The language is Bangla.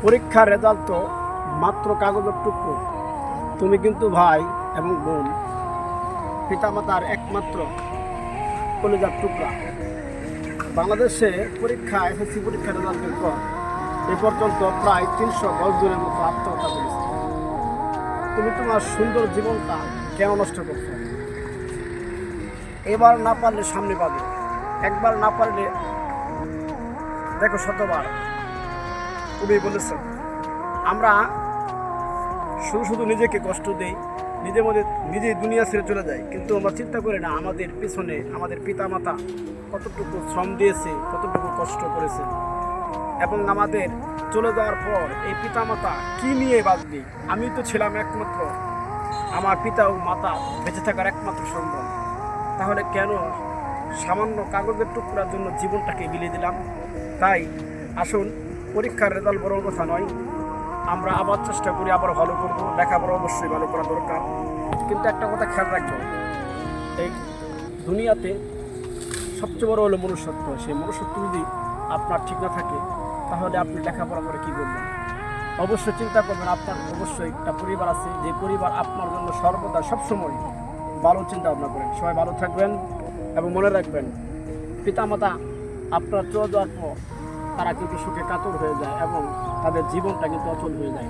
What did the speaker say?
পরীক্ষার রেজাল্ট তো মাত্র কাগজের টুকরো। তুমি কিন্তু ভাই এবং বোন, পিতামাতার একমাত্র কলিজার টুকরা। বাংলাদেশে পরীক্ষা এসএসসি পরীক্ষার রেজাল্টের পর এ পর্যন্ত প্রায় 310 জনের মতো আত্মহত্যা করেছে। তুমি তোমার সুন্দর জীবনটা কেন নষ্ট করছো? এবার না পারলে সামনে পাবে, একবার না পারলে দেখো শতবার। কবি বলেছেন, আমরা শুধু শুধু নিজেকে কষ্ট দেই, নিজেই দুনিয়া ছেড়ে চলে যাই, কিন্তু আমরা চিন্তা করি না আমাদের পিছনে আমাদের পিতামাতা কতটুকু শ্রম দিয়েছে, কতটুকু কষ্ট করেছে, এবং আমাদের চলে যাওয়ার পর এই পিতামাতা কি নিয়ে বাঁচবে। আমি তো ছিলাম একমাত্র, আমার পিতা ও মাতা বেঁচে থাকার একমাত্র সম্বল। তাহলে কেন সামান্য কাগজের টুকরার জন্য জীবনটাকে বিলিয়ে দিলাম? তাই আসুন, পরীক্ষার রেজাল্ট বড় কথা নয়, আমরা আবার চেষ্টা করি, আবার ভালো করবো। লেখাপড়া অবশ্যই ভালো করা দরকার, কিন্তু একটা কথা খেয়াল রাখবো, এই দুনিয়াতে সবচেয়ে বড় হলো মনুষ্যত্ব। সেই মনুষ্যত্ব যদি আপনার ঠিক না থাকে, তাহলে আপনি লেখাপড়া করে কী করবেন? অবশ্যই চিন্তা করবেন, আপনার অবশ্যই একটা পরিবার আছে, যে পরিবার আপনার জন্য সর্বদা সবসময় ভালো চিন্তা ভাবনা করেন। সবাই ভালো থাকবেন এবং মনে রাখবেন, পিতামাতা আপনার চলে যাওয়ার পর তারা কিন্তু সুখে কাতর হয়ে যায় এবং তাদের জীবনটা কিন্তু অচল হয়ে যায়।